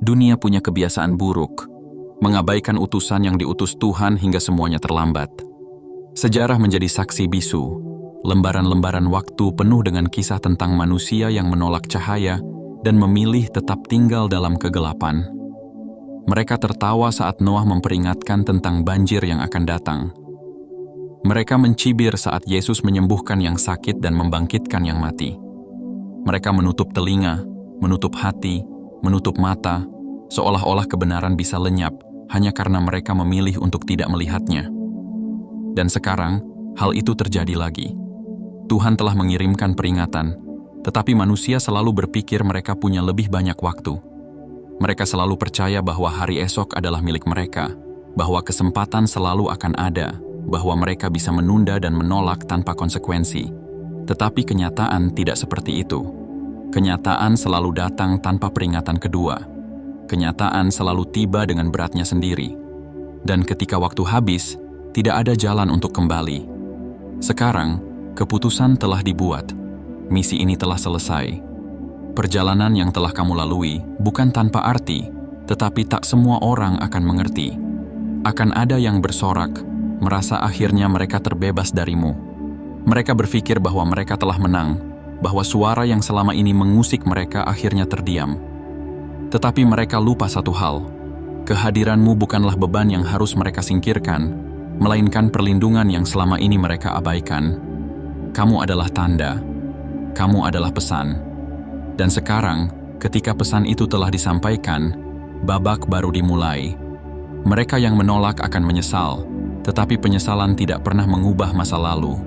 Dunia punya kebiasaan buruk, mengabaikan utusan yang diutus Tuhan hingga semuanya terlambat. Sejarah menjadi saksi bisu, lembaran-lembaran waktu penuh dengan kisah tentang manusia yang menolak cahaya dan memilih tetap tinggal dalam kegelapan. Mereka tertawa saat Noah memperingatkan tentang banjir yang akan datang. Mereka mencibir saat Yesus menyembuhkan yang sakit dan membangkitkan yang mati. Mereka menutup telinga, menutup hati, menutup mata, seolah-olah kebenaran bisa lenyap hanya karena mereka memilih untuk tidak melihatnya. Dan sekarang, hal itu terjadi lagi. Tuhan telah mengirimkan peringatan, tetapi manusia selalu berpikir mereka punya lebih banyak waktu. Mereka selalu percaya bahwa hari esok adalah milik mereka, bahwa kesempatan selalu akan ada, bahwa mereka bisa menunda dan menolak tanpa konsekuensi. Tetapi kenyataan tidak seperti itu. Kenyataan selalu datang tanpa peringatan kedua. Kenyataan selalu tiba dengan beratnya sendiri. Dan ketika waktu habis, tidak ada jalan untuk kembali. Sekarang, keputusan telah dibuat. Misi ini telah selesai. Perjalanan yang telah kamu lalui bukan tanpa arti, tetapi tak semua orang akan mengerti. Akan ada yang bersorak, merasa akhirnya mereka terbebas darimu. Mereka berpikir bahwa mereka telah menang, bahwa suara yang selama ini mengusik mereka akhirnya terdiam. Tetapi mereka lupa satu hal, kehadiranmu bukanlah beban yang harus mereka singkirkan, melainkan perlindungan yang selama ini mereka abaikan. Kamu adalah tanda, kamu adalah pesan. Dan sekarang, ketika pesan itu telah disampaikan, babak baru dimulai. Mereka yang menolak akan menyesal, tetapi penyesalan tidak pernah mengubah masa lalu.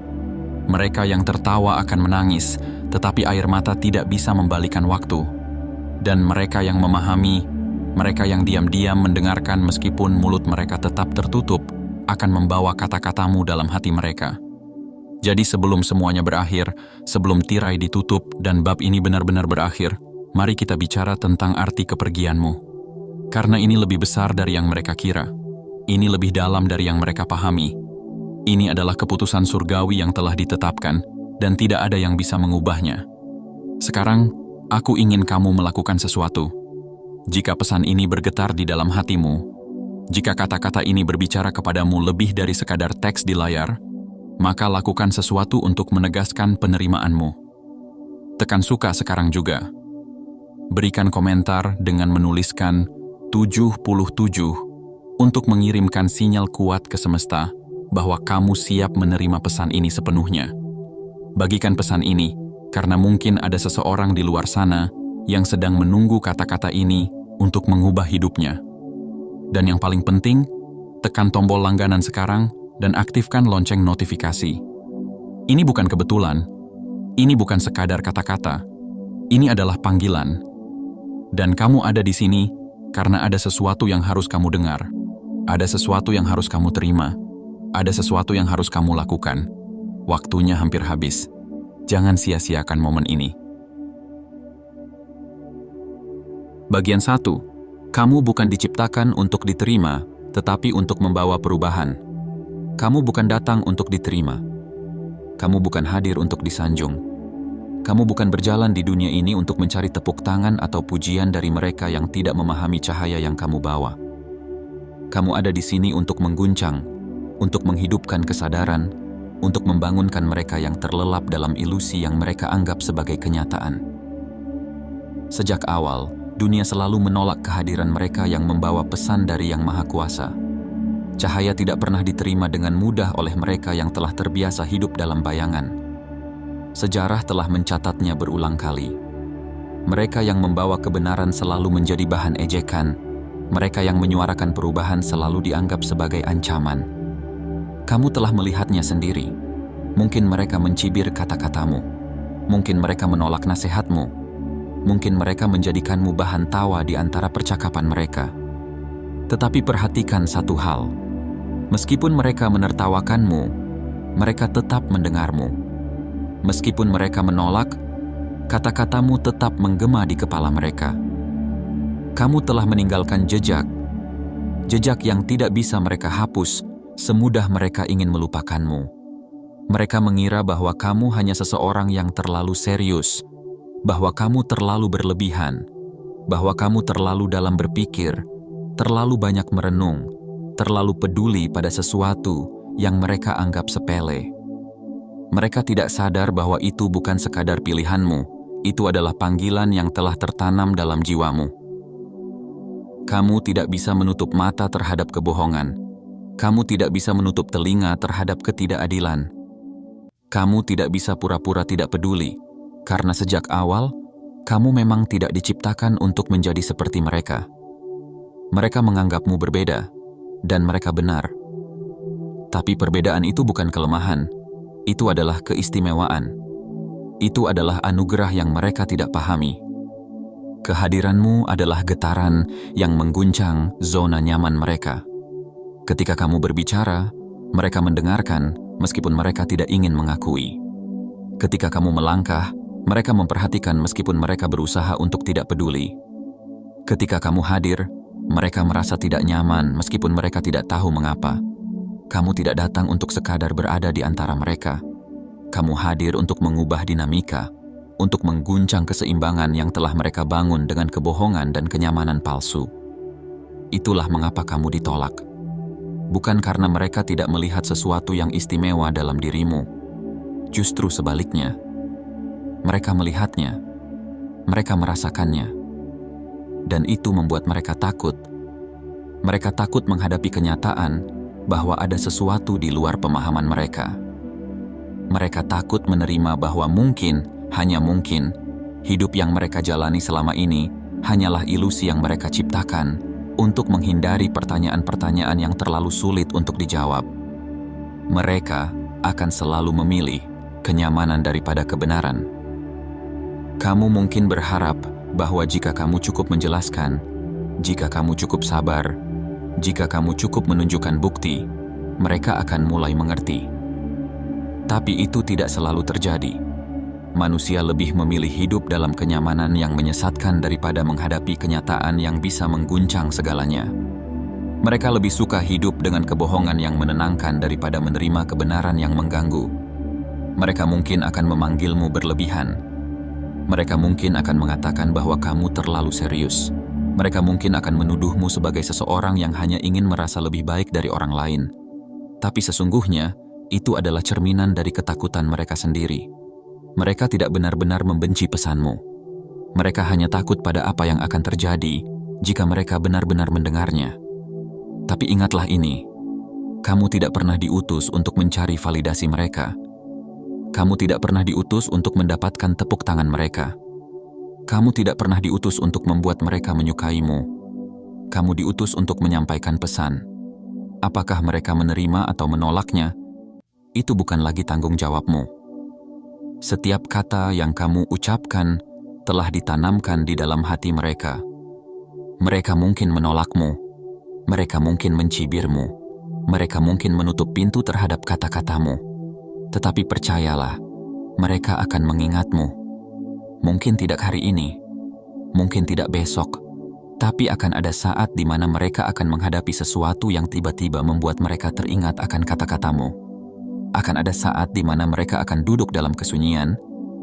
Mereka yang tertawa akan menangis, tetapi air mata tidak bisa membalikan waktu. Dan mereka yang memahami, mereka yang diam-diam mendengarkan meskipun mulut mereka tetap tertutup, akan membawa kata-katamu dalam hati mereka. Jadi sebelum semuanya berakhir, sebelum tirai ditutup dan bab ini benar-benar berakhir, mari kita bicara tentang arti kepergianmu. Karena ini lebih besar dari yang mereka kira. Ini lebih dalam dari yang mereka pahami. Ini adalah keputusan surgawi yang telah ditetapkan, dan tidak ada yang bisa mengubahnya. Sekarang, aku ingin kamu melakukan sesuatu. Jika pesan ini bergetar di dalam hatimu, jika kata-kata ini berbicara kepadamu lebih dari sekadar teks di layar, maka lakukan sesuatu untuk menegaskan penerimaanmu. Tekan suka sekarang juga. Berikan komentar dengan menuliskan 77 untuk mengirimkan sinyal kuat ke semesta bahwa kamu siap menerima pesan ini sepenuhnya. Bagikan pesan ini, karena mungkin ada seseorang di luar sana yang sedang menunggu kata-kata ini untuk mengubah hidupnya. Dan yang paling penting, tekan tombol langganan sekarang dan aktifkan lonceng notifikasi. Ini bukan kebetulan, ini bukan sekadar kata-kata, ini adalah panggilan. Dan kamu ada di sini karena ada sesuatu yang harus kamu dengar, ada sesuatu yang harus kamu terima, ada sesuatu yang harus kamu lakukan. Waktunya hampir habis. Jangan sia-siakan momen ini. Bagian 1. Kamu bukan diciptakan untuk diterima, tetapi untuk membawa perubahan. Kamu bukan datang untuk diterima. Kamu bukan hadir untuk disanjung. Kamu bukan berjalan di dunia ini untuk mencari tepuk tangan atau pujian dari mereka yang tidak memahami cahaya yang kamu bawa. Kamu ada di sini untuk mengguncang, untuk menghidupkan kesadaran, untuk membangunkan mereka yang terlelap dalam ilusi yang mereka anggap sebagai kenyataan. Sejak awal, dunia selalu menolak kehadiran mereka yang membawa pesan dari Yang Maha Kuasa. Cahaya tidak pernah diterima dengan mudah oleh mereka yang telah terbiasa hidup dalam bayangan. Sejarah telah mencatatnya berulang kali. Mereka yang membawa kebenaran selalu menjadi bahan ejekan. Mereka yang menyuarakan perubahan selalu dianggap sebagai ancaman. Kamu telah melihatnya sendiri. Mungkin mereka mencibir kata-katamu. Mungkin mereka menolak nasihatmu. Mungkin mereka menjadikanmu bahan tawa di antara percakapan mereka. Tetapi perhatikan satu hal. Meskipun mereka menertawakanmu, mereka tetap mendengarmu. Meskipun mereka menolak, kata-katamu tetap menggema di kepala mereka. Kamu telah meninggalkan jejak. Jejak yang tidak bisa mereka hapus semudah mereka ingin melupakanmu. Mereka mengira bahwa kamu hanya seseorang yang terlalu serius, bahwa kamu terlalu berlebihan, bahwa kamu terlalu dalam berpikir, terlalu banyak merenung, terlalu peduli pada sesuatu yang mereka anggap sepele. Mereka tidak sadar bahwa itu bukan sekadar pilihanmu, itu adalah panggilan yang telah tertanam dalam jiwamu. Kamu tidak bisa menutup mata terhadap kebohongan. Kamu tidak bisa menutup telinga terhadap ketidakadilan. Kamu tidak bisa pura-pura tidak peduli, karena sejak awal, kamu memang tidak diciptakan untuk menjadi seperti mereka. Mereka menganggapmu berbeda, dan mereka benar. Tapi perbedaan itu bukan kelemahan, itu adalah keistimewaan. Itu adalah anugerah yang mereka tidak pahami. Kehadiranmu adalah getaran yang mengguncang zona nyaman mereka. Ketika kamu berbicara, mereka mendengarkan meskipun mereka tidak ingin mengakui. Ketika kamu melangkah, mereka memperhatikan meskipun mereka berusaha untuk tidak peduli. Ketika kamu hadir, mereka merasa tidak nyaman meskipun mereka tidak tahu mengapa. Kamu tidak datang untuk sekadar berada di antara mereka. Kamu hadir untuk mengubah dinamika, untuk mengguncang keseimbangan yang telah mereka bangun dengan kebohongan dan kenyamanan palsu. Itulah mengapa kamu ditolak. Bukan karena mereka tidak melihat sesuatu yang istimewa dalam dirimu. Justru sebaliknya. Mereka melihatnya. Mereka merasakannya. Dan itu membuat mereka takut. Mereka takut menghadapi kenyataan bahwa ada sesuatu di luar pemahaman mereka. Mereka takut menerima bahwa mungkin, hanya mungkin, hidup yang mereka jalani selama ini hanyalah ilusi yang mereka ciptakan untuk menghindari pertanyaan-pertanyaan yang terlalu sulit untuk dijawab. Mereka akan selalu memilih kenyamanan daripada kebenaran. Kamu mungkin berharap bahwa jika kamu cukup menjelaskan, jika kamu cukup sabar, jika kamu cukup menunjukkan bukti, mereka akan mulai mengerti. Tapi itu tidak selalu terjadi. Manusia lebih memilih hidup dalam kenyamanan yang menyesatkan daripada menghadapi kenyataan yang bisa mengguncang segalanya. Mereka lebih suka hidup dengan kebohongan yang menenangkan daripada menerima kebenaran yang mengganggu. Mereka mungkin akan memanggilmu berlebihan. Mereka mungkin akan mengatakan bahwa kamu terlalu serius. Mereka mungkin akan menuduhmu sebagai seseorang yang hanya ingin merasa lebih baik dari orang lain. Tapi sesungguhnya, itu adalah cerminan dari ketakutan mereka sendiri. Mereka tidak benar-benar membenci pesanmu. Mereka hanya takut pada apa yang akan terjadi jika mereka benar-benar mendengarnya. Tapi ingatlah ini, kamu tidak pernah diutus untuk mencari validasi mereka. Kamu tidak pernah diutus untuk mendapatkan tepuk tangan mereka. Kamu tidak pernah diutus untuk membuat mereka menyukaimu. Kamu diutus untuk menyampaikan pesan. Apakah mereka menerima atau menolaknya? Itu bukan lagi tanggung jawabmu. Setiap kata yang kamu ucapkan telah ditanamkan di dalam hati mereka. Mereka mungkin menolakmu. Mereka mungkin mencibirmu. Mereka mungkin menutup pintu terhadap kata-katamu. Tetapi percayalah, mereka akan mengingatmu. Mungkin tidak hari ini, mungkin tidak besok, tapi akan ada saat di mana mereka akan menghadapi sesuatu yang tiba-tiba membuat mereka teringat akan kata-katamu. Akan ada saat di mana mereka akan duduk dalam kesunyian,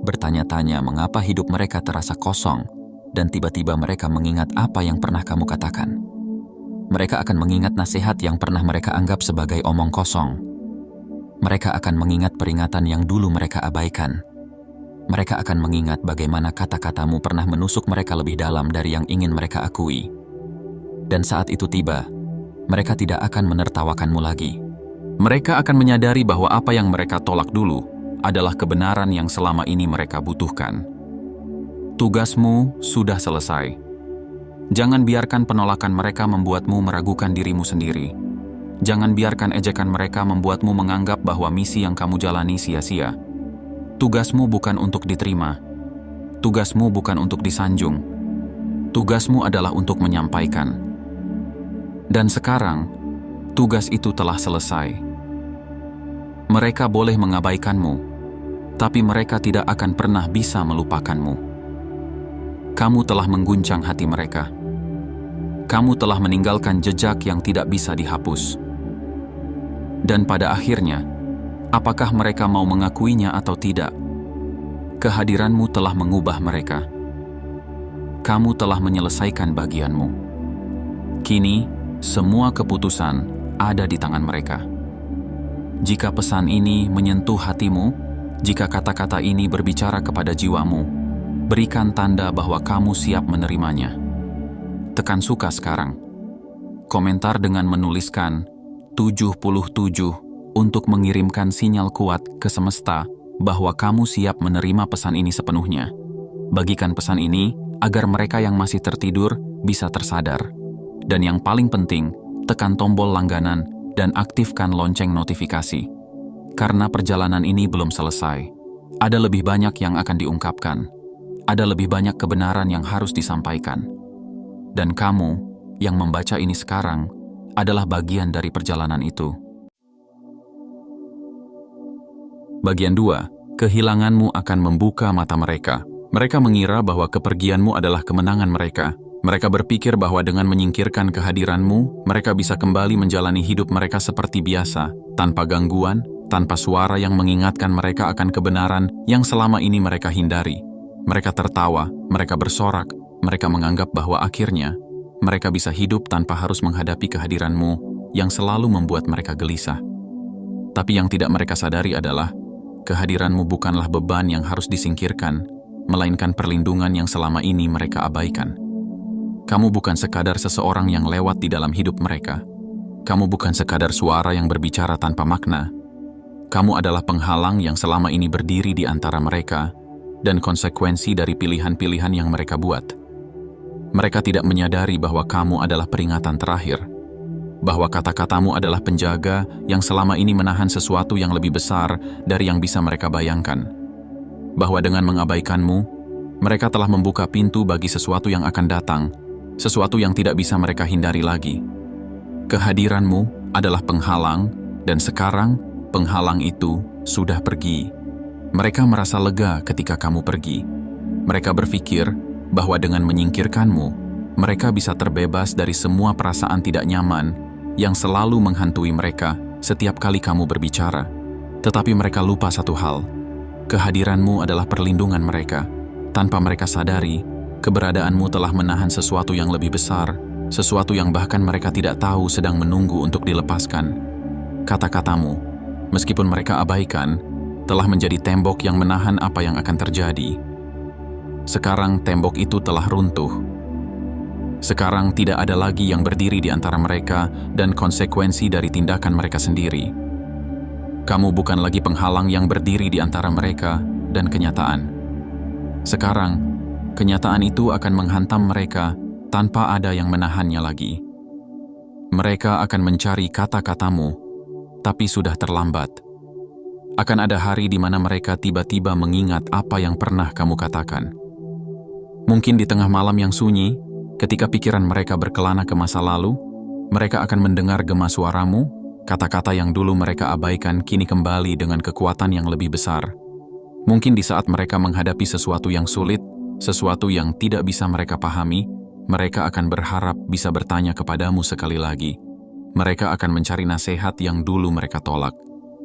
bertanya-tanya mengapa hidup mereka terasa kosong, dan tiba-tiba mereka mengingat apa yang pernah kamu katakan. Mereka akan mengingat nasihat yang pernah mereka anggap sebagai omong kosong. Mereka akan mengingat peringatan yang dulu mereka abaikan. Mereka akan mengingat bagaimana kata-katamu pernah menusuk mereka lebih dalam dari yang ingin mereka akui. Dan saat itu tiba, mereka tidak akan menertawakanmu lagi. Mereka akan menyadari bahwa apa yang mereka tolak dulu adalah kebenaran yang selama ini mereka butuhkan. Tugasmu sudah selesai. Jangan biarkan penolakan mereka membuatmu meragukan dirimu sendiri. Jangan biarkan ejekan mereka membuatmu menganggap bahwa misi yang kamu jalani sia-sia. Tugasmu bukan untuk diterima. Tugasmu bukan untuk disanjung. Tugasmu adalah untuk menyampaikan. Dan sekarang, tugas itu telah selesai. Mereka boleh mengabaikanmu, tapi mereka tidak akan pernah bisa melupakanmu. Kamu telah mengguncang hati mereka. Kamu telah meninggalkan jejak yang tidak bisa dihapus. Dan pada akhirnya, apakah mereka mau mengakuinya atau tidak, kehadiranmu telah mengubah mereka. kamu telah menyelesaikan bagianmu. Kini, semua keputusan ada di tangan mereka. Jika pesan ini menyentuh hatimu, jika kata-kata ini berbicara kepada jiwamu, berikan tanda bahwa kamu siap menerimanya. Tekan suka sekarang. Komentar dengan menuliskan 77 untuk mengirimkan sinyal kuat ke semesta bahwa kamu siap menerima pesan ini sepenuhnya. Bagikan pesan ini agar mereka yang masih tertidur bisa tersadar. Dan yang paling penting, tekan tombol langganan dan aktifkan lonceng notifikasi. Karena perjalanan ini belum selesai. Ada lebih banyak yang akan diungkapkan. Ada lebih banyak kebenaran yang harus disampaikan. Dan kamu yang membaca ini sekarang adalah bagian dari perjalanan itu. Bagian 2, kehilanganmu akan membuka mata mereka. Mereka mengira bahwa kepergianmu adalah kemenangan mereka. Mereka berpikir bahwa dengan menyingkirkan kehadiranmu, mereka bisa kembali menjalani hidup mereka seperti biasa, tanpa gangguan, tanpa suara yang mengingatkan mereka akan kebenaran yang selama ini mereka hindari. Mereka tertawa, mereka bersorak, mereka menganggap bahwa akhirnya mereka bisa hidup tanpa harus menghadapi kehadiranmu yang selalu membuat mereka gelisah. Tapi yang tidak mereka sadari adalah kehadiranmu bukanlah beban yang harus disingkirkan, melainkan perlindungan yang selama ini mereka abaikan. Kamu bukan sekadar seseorang yang lewat di dalam hidup mereka. Kamu bukan sekadar suara yang berbicara tanpa makna. Kamu adalah penghalang yang selama ini berdiri di antara mereka dan konsekuensi dari pilihan-pilihan yang mereka buat. Mereka tidak menyadari bahwa kamu adalah peringatan terakhir, bahwa kata-katamu adalah penjaga yang selama ini menahan sesuatu yang lebih besar dari yang bisa mereka bayangkan. Bahwa dengan mengabaikanmu, mereka telah membuka pintu bagi sesuatu yang akan datang, sesuatu yang tidak bisa mereka hindari lagi. Kehadiranmu adalah penghalang, dan sekarang penghalang itu sudah pergi. Mereka merasa lega ketika kamu pergi. Mereka berpikir bahwa dengan menyingkirkanmu, mereka bisa terbebas dari semua perasaan tidak nyaman yang selalu menghantui mereka setiap kali kamu berbicara. Tetapi mereka lupa satu hal. Kehadiranmu adalah perlindungan mereka. Tanpa mereka sadari, keberadaanmu telah menahan sesuatu yang lebih besar, sesuatu yang bahkan mereka tidak tahu sedang menunggu untuk dilepaskan. Kata-katamu, meskipun mereka abaikan, telah menjadi tembok yang menahan apa yang akan terjadi. Sekarang tembok itu telah runtuh. Sekarang tidak ada lagi yang berdiri di antara mereka dan konsekuensi dari tindakan mereka sendiri. Kamu bukan lagi penghalang yang berdiri di antara mereka dan kenyataan. Sekarang, kenyataan itu akan menghantam mereka tanpa ada yang menahannya lagi. Mereka akan mencari kata-katamu, tapi sudah terlambat. Akan ada hari di mana mereka tiba-tiba mengingat apa yang pernah kamu katakan. Mungkin di tengah malam yang sunyi, ketika pikiran mereka berkelana ke masa lalu, mereka akan mendengar gema suaramu, kata-kata yang dulu mereka abaikan kini kembali dengan kekuatan yang lebih besar. Mungkin di saat mereka menghadapi sesuatu yang sulit, sesuatu yang tidak bisa mereka pahami, mereka akan berharap bisa bertanya kepadamu sekali lagi. Mereka akan mencari nasihat yang dulu mereka tolak.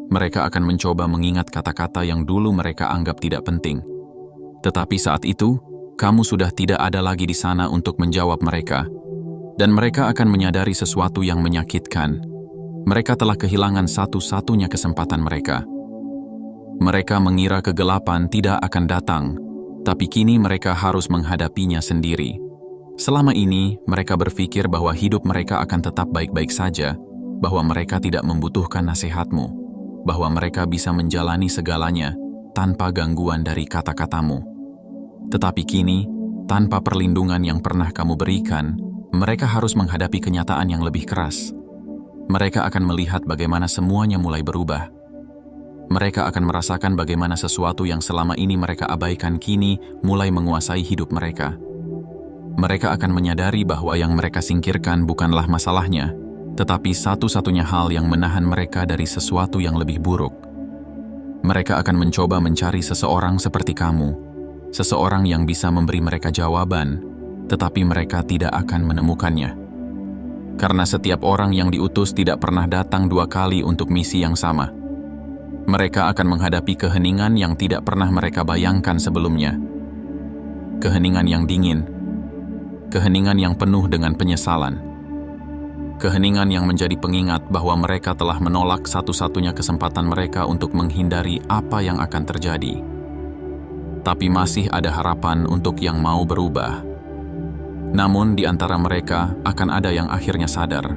Mereka akan mencoba mengingat kata-kata yang dulu mereka anggap tidak penting. Tetapi saat itu, kamu sudah tidak ada lagi di sana untuk menjawab mereka. Dan mereka akan menyadari sesuatu yang menyakitkan. Mereka telah kehilangan satu-satunya kesempatan mereka. Mereka mengira kegelapan tidak akan datang, tapi kini mereka harus menghadapinya sendiri. Selama ini, mereka berpikir bahwa hidup mereka akan tetap baik-baik saja, bahwa mereka tidak membutuhkan nasihatmu, bahwa mereka bisa menjalani segalanya tanpa gangguan dari kata-katamu. Tetapi kini, tanpa perlindungan yang pernah kamu berikan, mereka harus menghadapi kenyataan yang lebih keras. Mereka akan melihat bagaimana semuanya mulai berubah. Mereka akan merasakan bagaimana sesuatu yang selama ini mereka abaikan kini mulai menguasai hidup mereka. Mereka akan menyadari bahwa yang mereka singkirkan bukanlah masalahnya, tetapi satu-satunya hal yang menahan mereka dari sesuatu yang lebih buruk. Mereka akan mencoba mencari seseorang seperti kamu, seseorang yang bisa memberi mereka jawaban, tetapi mereka tidak akan menemukannya. Karena setiap orang yang diutus tidak pernah datang dua kali untuk misi yang sama. Mereka akan menghadapi keheningan yang tidak pernah mereka bayangkan sebelumnya. Keheningan yang dingin, keheningan yang penuh dengan penyesalan. Keheningan yang menjadi pengingat bahwa mereka telah menolak satu-satunya kesempatan mereka untuk menghindari apa yang akan terjadi. Tapi masih ada harapan untuk yang mau berubah. Namun di antara mereka akan ada yang akhirnya sadar.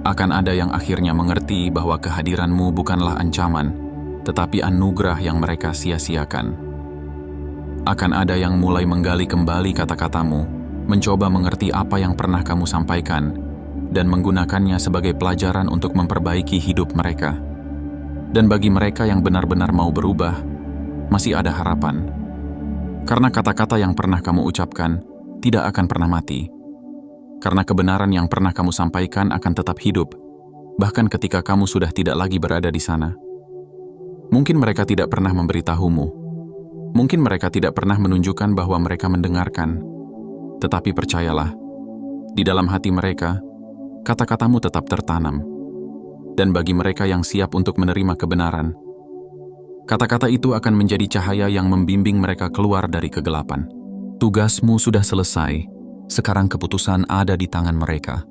Akan ada yang akhirnya mengerti bahwa kehadiranmu bukanlah ancaman, tetapi anugerah yang mereka sia-siakan. Akan ada yang mulai menggali kembali kata-katamu, mencoba mengerti apa yang pernah kamu sampaikan, dan menggunakannya sebagai pelajaran untuk memperbaiki hidup mereka. Dan bagi mereka yang benar-benar mau berubah, masih ada harapan. Karena kata-kata yang pernah kamu ucapkan tidak akan pernah mati. Karena kebenaran yang pernah kamu sampaikan akan tetap hidup, bahkan ketika kamu sudah tidak lagi berada di sana. Mungkin mereka tidak pernah memberitahumu. Mungkin mereka tidak pernah menunjukkan bahwa mereka mendengarkan. Tetapi percayalah, di dalam hati mereka, kata-katamu tetap tertanam. Dan bagi mereka yang siap untuk menerima kebenaran, kata-kata itu akan menjadi cahaya yang membimbing mereka keluar dari kegelapan. Tugasmu sudah selesai, sekarang keputusan ada di tangan mereka.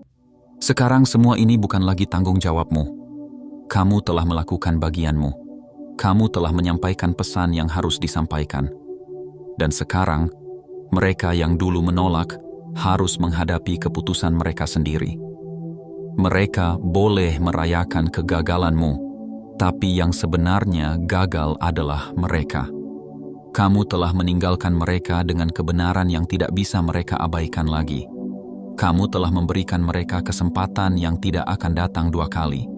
Sekarang semua ini bukan lagi tanggung jawabmu. Kamu telah melakukan bagianmu. Kamu telah menyampaikan pesan yang harus disampaikan. Dan sekarang, mereka yang dulu menolak harus menghadapi keputusan mereka sendiri. Mereka boleh merayakan kegagalanmu, tapi yang sebenarnya gagal adalah mereka. Kamu telah meninggalkan mereka dengan kebenaran yang tidak bisa mereka abaikan lagi. Kamu telah memberikan mereka kesempatan yang tidak akan datang dua kali.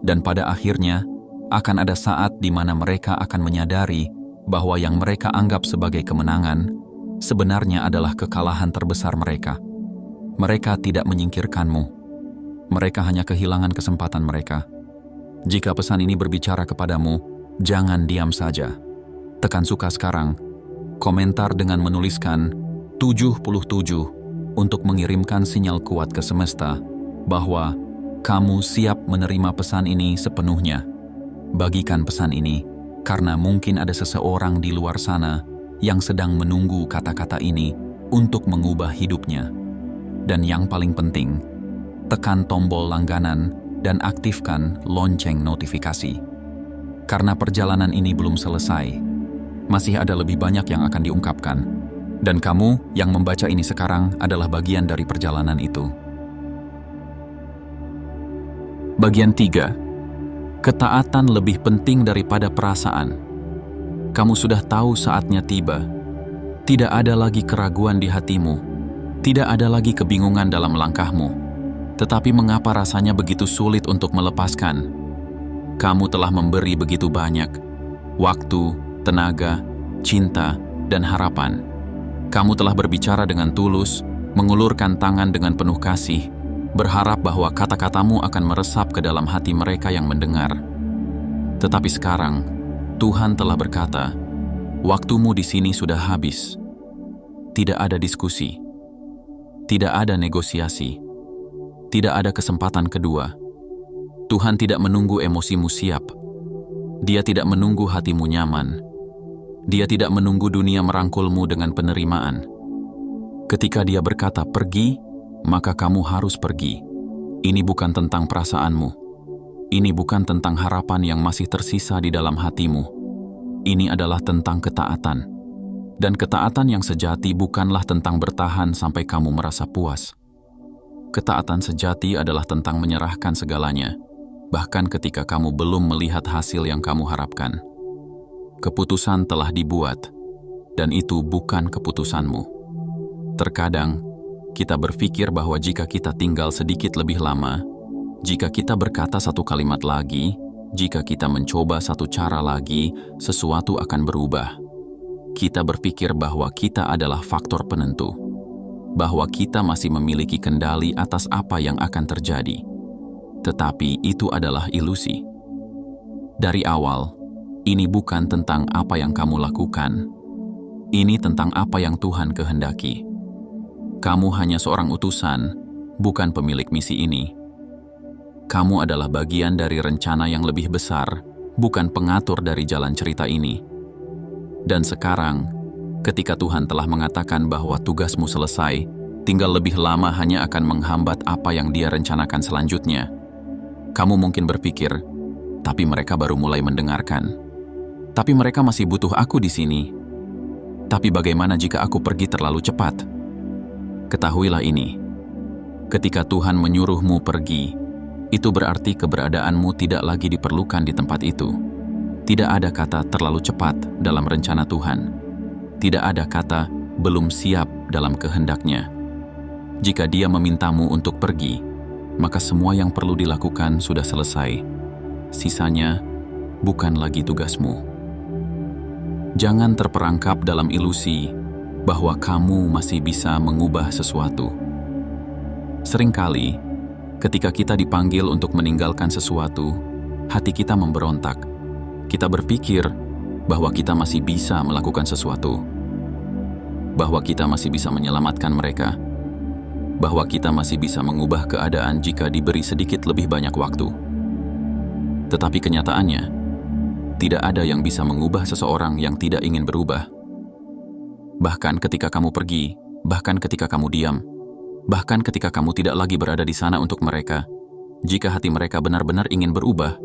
Dan pada akhirnya, akan ada saat di mana mereka akan menyadari bahwa yang mereka anggap sebagai kemenangan sebenarnya adalah kekalahan terbesar mereka. Mereka tidak menyingkirkanmu. Mereka hanya kehilangan kesempatan mereka. Jika pesan ini berbicara kepadamu, jangan diam saja. Tekan suka sekarang, komentar dengan menuliskan 77 untuk mengirimkan sinyal kuat ke semesta bahwa kamu siap menerima pesan ini sepenuhnya. Bagikan pesan ini, karena mungkin ada seseorang di luar sana yang sedang menunggu kata-kata ini untuk mengubah hidupnya. Dan yang paling penting, tekan tombol langganan dan aktifkan lonceng notifikasi. Karena perjalanan ini belum selesai, masih ada lebih banyak yang akan diungkapkan. Dan kamu yang membaca ini sekarang adalah bagian dari perjalanan itu. Bagian 3. Ketaatan lebih penting daripada perasaan. Kamu sudah tahu saatnya tiba. Tidak ada lagi keraguan di hatimu. Tidak ada lagi kebingungan dalam langkahmu. Tetapi mengapa rasanya begitu sulit untuk melepaskan? Kamu telah memberi begitu banyak. Waktu, tenaga, cinta, dan harapan. Kamu telah berbicara dengan tulus, mengulurkan tangan dengan penuh kasih, berharap bahwa kata-katamu akan meresap ke dalam hati mereka yang mendengar. Tetapi sekarang, Tuhan telah berkata, waktumu di sini sudah habis. Tidak ada diskusi. Tidak ada negosiasi. Tidak ada kesempatan kedua. Tuhan tidak menunggu emosimu siap. Dia tidak menunggu hatimu nyaman. Dia tidak menunggu dunia merangkulmu dengan penerimaan. Ketika Dia berkata pergi, maka kamu harus pergi. Ini bukan tentang perasaanmu. Ini bukan tentang harapan yang masih tersisa di dalam hatimu. Ini adalah tentang ketaatan. Dan ketaatan yang sejati bukanlah tentang bertahan sampai kamu merasa puas. Ketaatan sejati adalah tentang menyerahkan segalanya, bahkan ketika kamu belum melihat hasil yang kamu harapkan. Keputusan telah dibuat, dan itu bukan keputusanmu. Terkadang, kita berpikir bahwa jika kita tinggal sedikit lebih lama, jika kita berkata satu kalimat lagi, jika kita mencoba satu cara lagi, sesuatu akan berubah. Kita berpikir bahwa kita adalah faktor penentu, bahwa kita masih memiliki kendali atas apa yang akan terjadi. Tetapi itu adalah ilusi. Dari awal, ini bukan tentang apa yang kamu lakukan. Ini tentang apa yang Tuhan kehendaki. Kamu hanya seorang utusan, bukan pemilik misi ini. Kamu adalah bagian dari rencana yang lebih besar, bukan pengatur dari jalan cerita ini. Dan sekarang, ketika Tuhan telah mengatakan bahwa tugasmu selesai, tinggal lebih lama hanya akan menghambat apa yang dia rencanakan selanjutnya. Kamu mungkin berpikir, tapi mereka baru mulai mendengarkan. Tapi mereka masih butuh aku di sini. Tapi bagaimana jika aku pergi terlalu cepat? Ketahuilah ini. Ketika Tuhan menyuruhmu pergi, itu berarti keberadaanmu tidak lagi diperlukan di tempat itu. Tidak ada kata terlalu cepat dalam rencana Tuhan. Tidak ada kata belum siap dalam kehendaknya. Jika Dia memintamu untuk pergi, maka semua yang perlu dilakukan sudah selesai. Sisanya bukan lagi tugasmu. Jangan terperangkap dalam ilusi bahwa kamu masih bisa mengubah sesuatu. Seringkali, ketika kita dipanggil untuk meninggalkan sesuatu, hati kita memberontak. Kita berpikir bahwa kita masih bisa melakukan sesuatu, bahwa kita masih bisa menyelamatkan mereka, bahwa kita masih bisa mengubah keadaan jika diberi sedikit lebih banyak waktu. Tetapi kenyataannya, tidak ada yang bisa mengubah seseorang yang tidak ingin berubah. Bahkan ketika kamu pergi, bahkan ketika kamu diam, bahkan ketika kamu tidak lagi berada di sana untuk mereka, jika hati mereka benar-benar ingin berubah,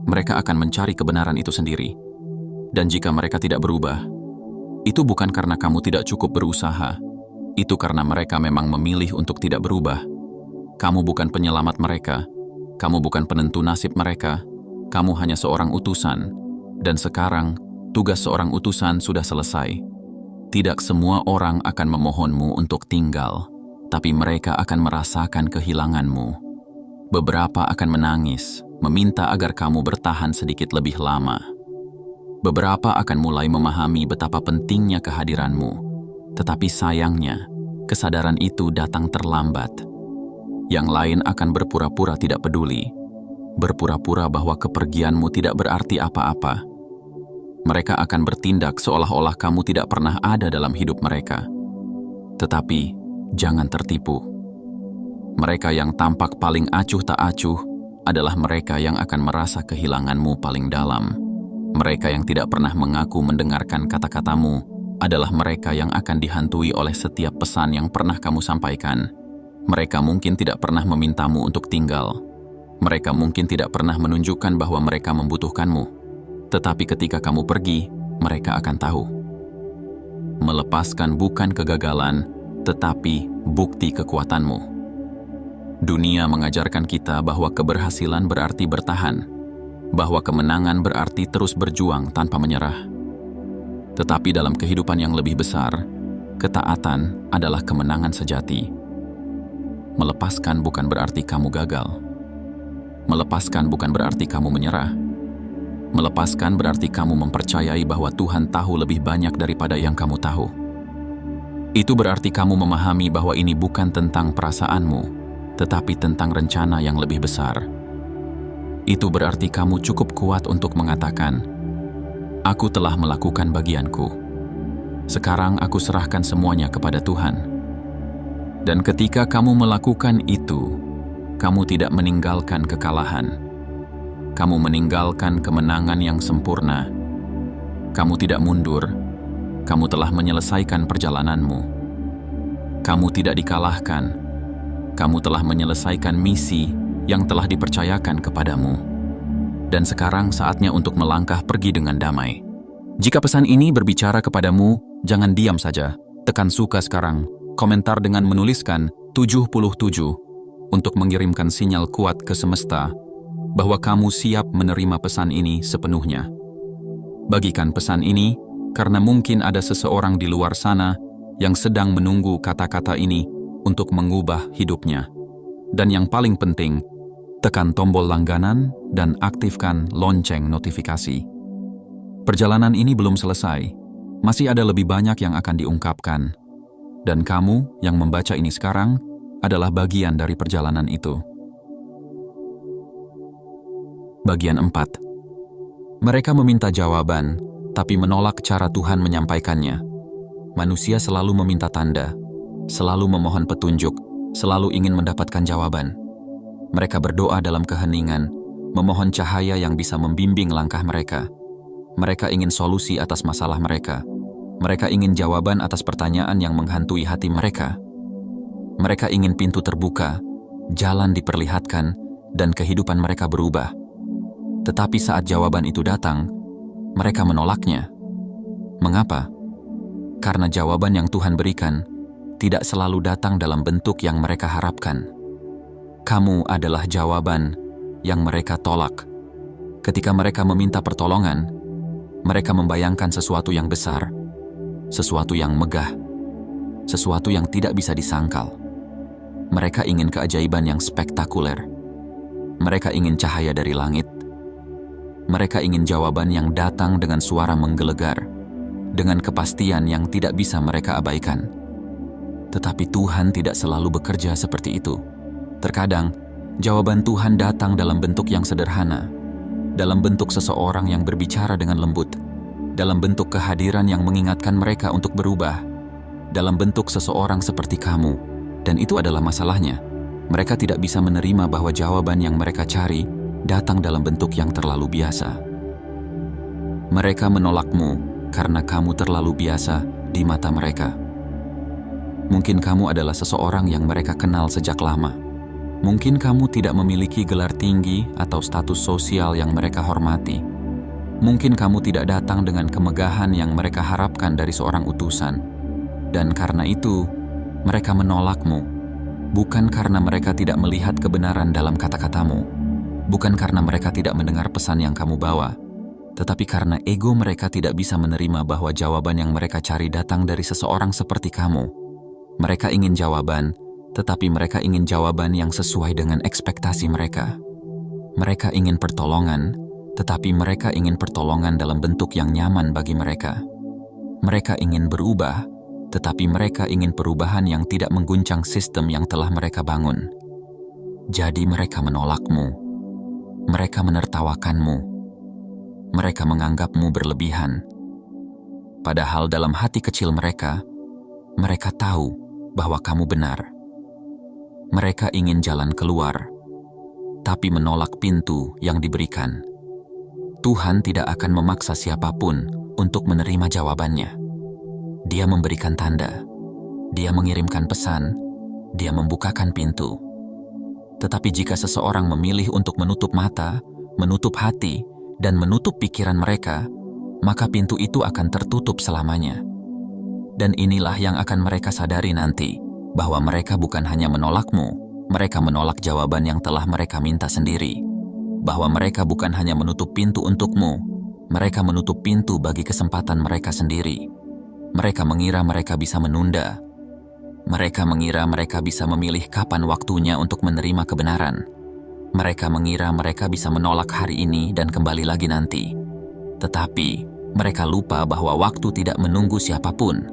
mereka akan mencari kebenaran itu sendiri. Dan jika mereka tidak berubah, itu bukan karena kamu tidak cukup berusaha, itu karena mereka memang memilih untuk tidak berubah. Kamu bukan penyelamat mereka, kamu bukan penentu nasib mereka, kamu hanya seorang utusan. Dan sekarang, tugas seorang utusan sudah selesai. Tidak semua orang akan memohonmu untuk tinggal, tapi mereka akan merasakan kehilanganmu. Beberapa akan menangis, meminta agar kamu bertahan sedikit lebih lama. Beberapa akan mulai memahami betapa pentingnya kehadiranmu, tetapi sayangnya, kesadaran itu datang terlambat. Yang lain akan berpura-pura tidak peduli, berpura-pura bahwa kepergianmu tidak berarti apa-apa. Mereka akan bertindak seolah-olah kamu tidak pernah ada dalam hidup mereka. Tetapi, jangan tertipu. Mereka yang tampak paling acuh tak acuh adalah mereka yang akan merasa kehilanganmu paling dalam. Mereka yang tidak pernah mengaku mendengarkan kata-katamu adalah mereka yang akan dihantui oleh setiap pesan yang pernah kamu sampaikan. Mereka mungkin tidak pernah memintamu untuk tinggal. Mereka mungkin tidak pernah menunjukkan bahwa mereka membutuhkanmu. Tetapi ketika kamu pergi, mereka akan tahu. Melepaskan bukan kegagalan, tetapi bukti kekuatanmu. Dunia mengajarkan kita bahwa keberhasilan berarti bertahan, bahwa kemenangan berarti terus berjuang tanpa menyerah. Tetapi dalam kehidupan yang lebih besar, ketaatan adalah kemenangan sejati. Melepaskan bukan berarti kamu gagal. Melepaskan bukan berarti kamu menyerah. Melepaskan berarti kamu mempercayai bahwa Tuhan tahu lebih banyak daripada yang kamu tahu. Itu berarti kamu memahami bahwa ini bukan tentang perasaanmu, tetapi tentang rencana yang lebih besar. Itu berarti kamu cukup kuat untuk mengatakan, "Aku telah melakukan bagianku. Sekarang aku serahkan semuanya kepada Tuhan." Dan ketika kamu melakukan itu, kamu tidak meninggalkan kekalahan. Kamu meninggalkan kemenangan yang sempurna. Kamu tidak mundur. Kamu telah menyelesaikan perjalananmu. Kamu tidak dikalahkan. Kamu telah menyelesaikan misi yang telah dipercayakan kepadamu. Dan sekarang saatnya untuk melangkah pergi dengan damai. Jika pesan ini berbicara kepadamu, jangan diam saja. Tekan suka sekarang, komentar dengan menuliskan 77 untuk mengirimkan sinyal kuat ke semesta bahwa kamu siap menerima pesan ini sepenuhnya. Bagikan pesan ini karena mungkin ada seseorang di luar sana yang sedang menunggu kata-kata ini untuk mengubah hidupnya. Dan yang paling penting, tekan tombol langganan dan aktifkan lonceng notifikasi. Perjalanan ini belum selesai. Masih ada lebih banyak yang akan diungkapkan. Dan kamu yang membaca ini sekarang adalah bagian dari perjalanan itu. Bagian 4. Mereka meminta jawaban, tapi menolak cara Tuhan menyampaikannya. Manusia selalu meminta tanda, selalu memohon petunjuk, selalu ingin mendapatkan jawaban. Mereka berdoa dalam keheningan, memohon cahaya yang bisa membimbing langkah mereka. Mereka ingin solusi atas masalah mereka. Mereka ingin jawaban atas pertanyaan yang menghantui hati mereka. Mereka ingin pintu terbuka, jalan diperlihatkan, dan kehidupan mereka berubah. Tetapi saat jawaban itu datang, mereka menolaknya. Mengapa? Karena jawaban yang Tuhan berikan tidak selalu datang dalam bentuk yang mereka harapkan. Kamu adalah jawaban yang mereka tolak. Ketika mereka meminta pertolongan, mereka membayangkan sesuatu yang besar, sesuatu yang megah, sesuatu yang tidak bisa disangkal. Mereka ingin keajaiban yang spektakuler. Mereka ingin cahaya dari langit. Mereka ingin jawaban yang datang dengan suara menggelegar, dengan kepastian yang tidak bisa mereka abaikan. Tetapi Tuhan tidak selalu bekerja seperti itu. Terkadang, jawaban Tuhan datang dalam bentuk yang sederhana, dalam bentuk seseorang yang berbicara dengan lembut, dalam bentuk kehadiran yang mengingatkan mereka untuk berubah, dalam bentuk seseorang seperti kamu. Dan itu adalah masalahnya. Mereka tidak bisa menerima bahwa jawaban yang mereka cari datang dalam bentuk yang terlalu biasa. Mereka menolakmu karena kamu terlalu biasa di mata mereka. Mungkin kamu adalah seseorang yang mereka kenal sejak lama. Mungkin kamu tidak memiliki gelar tinggi atau status sosial yang mereka hormati. Mungkin kamu tidak datang dengan kemegahan yang mereka harapkan dari seorang utusan. Dan karena itu, mereka menolakmu, bukan karena mereka tidak melihat kebenaran dalam kata-katamu, bukan karena mereka tidak mendengar pesan yang kamu bawa, tetapi karena ego mereka tidak bisa menerima bahwa jawaban yang mereka cari datang dari seseorang seperti kamu. Mereka ingin jawaban, tetapi mereka ingin jawaban yang sesuai dengan ekspektasi mereka. Mereka ingin pertolongan, tetapi mereka ingin pertolongan dalam bentuk yang nyaman bagi mereka. Mereka ingin berubah, tetapi mereka ingin perubahan yang tidak mengguncang sistem yang telah mereka bangun. Jadi mereka menolakmu. Mereka menertawakanmu. Mereka menganggapmu berlebihan. Padahal dalam hati kecil mereka tahu bahwa kamu benar. Mereka ingin jalan keluar, tapi menolak pintu yang diberikan. Tuhan tidak akan memaksa siapapun untuk menerima jawabannya. Dia memberikan tanda, dia mengirimkan pesan, dia membukakan pintu. Tetapi jika seseorang memilih untuk menutup mata, menutup hati, dan menutup pikiran mereka, maka pintu itu akan tertutup selamanya. Dan inilah yang akan mereka sadari nanti, bahwa mereka bukan hanya menolakmu, mereka menolak jawaban yang telah mereka minta sendiri. Bahwa mereka bukan hanya menutup pintu untukmu, mereka menutup pintu bagi kesempatan mereka sendiri. Mereka mengira mereka bisa menunda. Mereka mengira mereka bisa memilih kapan waktunya untuk menerima kebenaran. Mereka mengira mereka bisa menolak hari ini dan kembali lagi nanti. Tetapi, mereka lupa bahwa waktu tidak menunggu siapapun.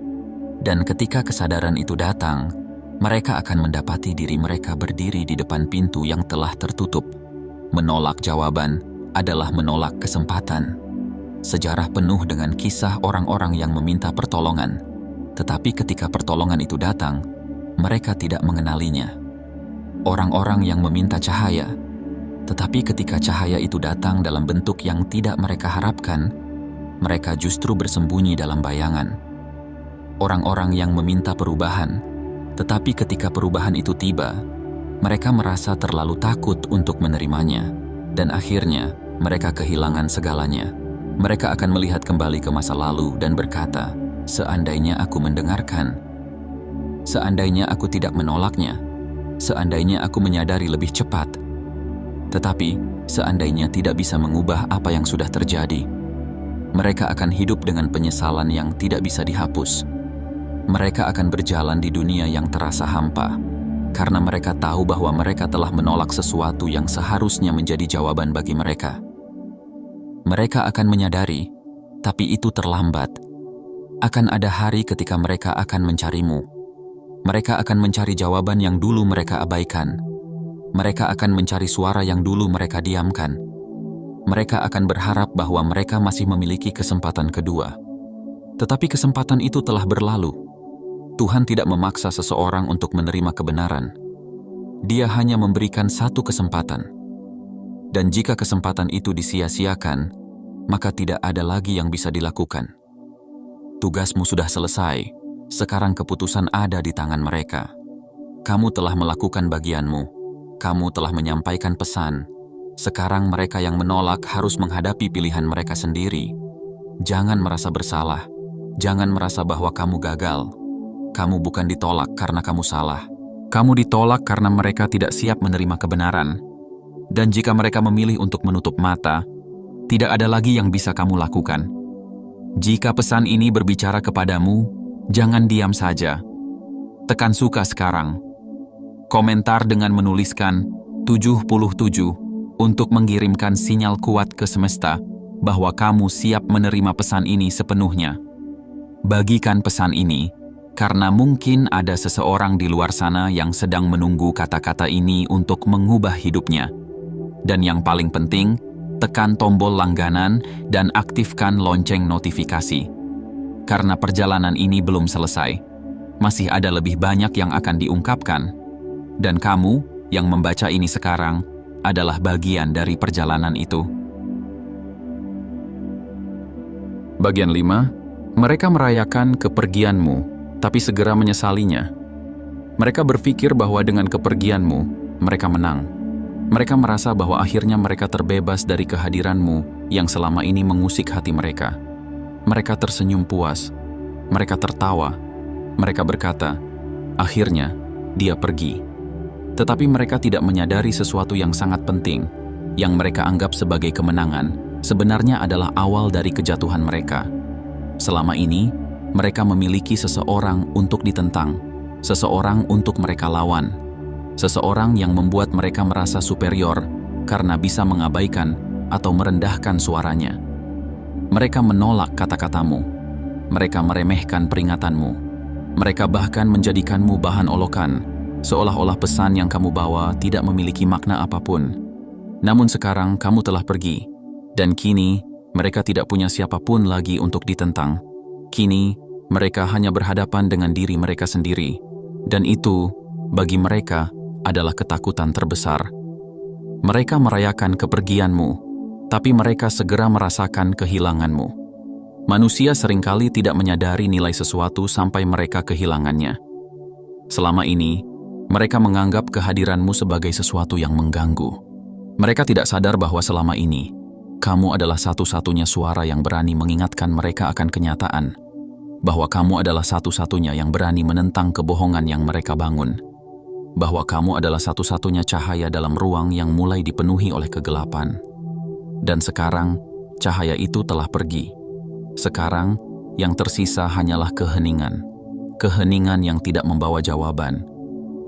Dan ketika kesadaran itu datang, mereka akan mendapati diri mereka berdiri di depan pintu yang telah tertutup. Menolak jawaban adalah menolak kesempatan. Sejarah penuh dengan kisah orang-orang yang meminta pertolongan, tetapi ketika pertolongan itu datang, mereka tidak mengenalinya. Orang-orang yang meminta cahaya, tetapi ketika cahaya itu datang dalam bentuk yang tidak mereka harapkan, mereka justru bersembunyi dalam bayangan. Orang-orang yang meminta perubahan, tetapi ketika perubahan itu tiba, mereka merasa terlalu takut untuk menerimanya, dan akhirnya mereka kehilangan segalanya. Mereka akan melihat kembali ke masa lalu dan berkata, seandainya aku mendengarkan, seandainya aku tidak menolaknya, seandainya aku menyadari lebih cepat. Tetapi, seandainya tidak bisa mengubah apa yang sudah terjadi, mereka akan hidup dengan penyesalan yang tidak bisa dihapus. Mereka akan berjalan di dunia yang terasa hampa, karena mereka tahu bahwa mereka telah menolak sesuatu yang seharusnya menjadi jawaban bagi mereka. Mereka akan menyadari, tapi itu terlambat. Akan ada hari ketika mereka akan mencarimu. Mereka akan mencari jawaban yang dulu mereka abaikan. Mereka akan mencari suara yang dulu mereka diamkan. Mereka akan berharap bahwa mereka masih memiliki kesempatan kedua. Tetapi kesempatan itu telah berlalu. Tuhan tidak memaksa seseorang untuk menerima kebenaran. Dia hanya memberikan satu kesempatan. Dan jika kesempatan itu disia-siakan, maka tidak ada lagi yang bisa dilakukan. Tugasmu sudah selesai, sekarang keputusan ada di tangan mereka. Kamu telah melakukan bagianmu. Kamu telah menyampaikan pesan. Sekarang mereka yang menolak harus menghadapi pilihan mereka sendiri. Jangan merasa bersalah. Jangan merasa bahwa kamu gagal. Kamu bukan ditolak karena kamu salah. Kamu ditolak karena mereka tidak siap menerima kebenaran. Dan jika mereka memilih untuk menutup mata, tidak ada lagi yang bisa kamu lakukan. Jika pesan ini berbicara kepadamu, jangan diam saja. Tekan suka sekarang. Komentar dengan menuliskan 77 untuk mengirimkan sinyal kuat ke semesta bahwa kamu siap menerima pesan ini sepenuhnya. Bagikan pesan ini, karena mungkin ada seseorang di luar sana yang sedang menunggu kata-kata ini untuk mengubah hidupnya. Dan yang paling penting, tekan tombol langganan dan aktifkan lonceng notifikasi. Karena perjalanan ini belum selesai. Masih ada lebih banyak yang akan diungkapkan. Dan kamu yang membaca ini sekarang adalah bagian dari perjalanan itu. Bagian 5, mereka merayakan kepergianmu, tapi segera menyesalinya. Mereka berpikir bahwa dengan kepergianmu, mereka menang. Mereka merasa bahwa akhirnya mereka terbebas dari kehadiranmu yang selama ini mengusik hati mereka. Mereka tersenyum puas. Mereka tertawa. Mereka berkata, akhirnya dia pergi. Tetapi mereka tidak menyadari sesuatu yang sangat penting, yang mereka anggap sebagai kemenangan, sebenarnya adalah awal dari kejatuhan mereka. Selama ini, mereka memiliki seseorang untuk ditentang, seseorang untuk mereka lawan, seseorang yang membuat mereka merasa superior karena bisa mengabaikan atau merendahkan suaranya. Mereka menolak kata-katamu, mereka meremehkan peringatanmu, mereka bahkan menjadikanmu bahan olokan, seolah-olah pesan yang kamu bawa tidak memiliki makna apapun. Namun sekarang kamu telah pergi, dan kini mereka tidak punya siapapun lagi untuk ditentang. Kini mereka hanya berhadapan dengan diri mereka sendiri, dan itu bagi mereka adalah ketakutan terbesar. Mereka merayakan kepergianmu, tapi mereka segera merasakan kehilanganmu. Manusia seringkali tidak menyadari nilai sesuatu sampai mereka kehilangannya. Selama ini, mereka menganggap kehadiranmu sebagai sesuatu yang mengganggu. Mereka tidak sadar bahwa selama ini, kamu adalah satu-satunya suara yang berani mengingatkan mereka akan kenyataan, bahwa kamu adalah satu-satunya yang berani menentang kebohongan yang mereka bangun, bahwa kamu adalah satu-satunya cahaya dalam ruang yang mulai dipenuhi oleh kegelapan. Dan sekarang, cahaya itu telah pergi. Sekarang, yang tersisa hanyalah keheningan. Keheningan yang tidak membawa jawaban.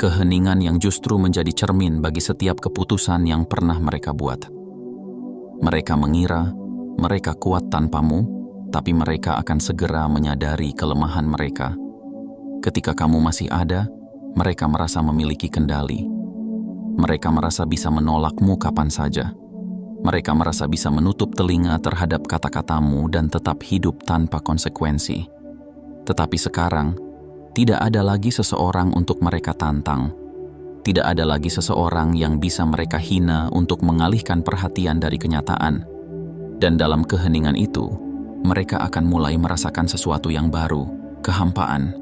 Keheningan yang justru menjadi cermin bagi setiap keputusan yang pernah mereka buat. Mereka mengira mereka kuat tanpamu, tapi mereka akan segera menyadari kelemahan mereka. Ketika kamu masih ada, mereka merasa memiliki kendali. Mereka merasa bisa menolakmu kapan saja. Mereka merasa bisa menutup telinga terhadap kata-katamu dan tetap hidup tanpa konsekuensi. Tetapi sekarang, tidak ada lagi seseorang untuk mereka tantang. Tidak ada lagi seseorang yang bisa mereka hina untuk mengalihkan perhatian dari kenyataan. Dan dalam keheningan itu, mereka akan mulai merasakan sesuatu yang baru, kehampaan.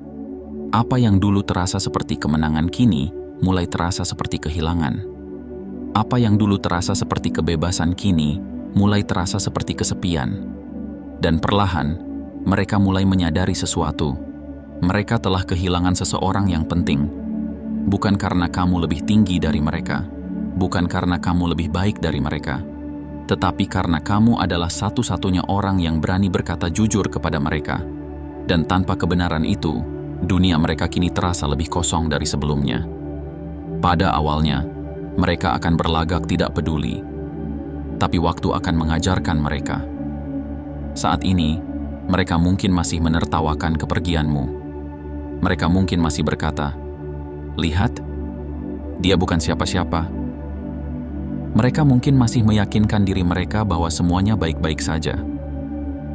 Apa yang dulu terasa seperti kemenangan kini mulai terasa seperti kehilangan. Apa yang dulu terasa seperti kebebasan kini mulai terasa seperti kesepian. Dan perlahan, mereka mulai menyadari sesuatu. Mereka telah kehilangan seseorang yang penting. Bukan karena kamu lebih tinggi dari mereka, bukan karena kamu lebih baik dari mereka, tetapi karena kamu adalah satu-satunya orang yang berani berkata jujur kepada mereka. Dan tanpa kebenaran itu, dunia mereka kini terasa lebih kosong dari sebelumnya. Pada awalnya, mereka akan berlagak tidak peduli, tapi waktu akan mengajarkan mereka. Saat ini, mereka mungkin masih menertawakan kepergianmu. Mereka mungkin masih berkata, "Lihat, dia bukan siapa-siapa." Mereka mungkin masih meyakinkan diri mereka bahwa semuanya baik-baik saja.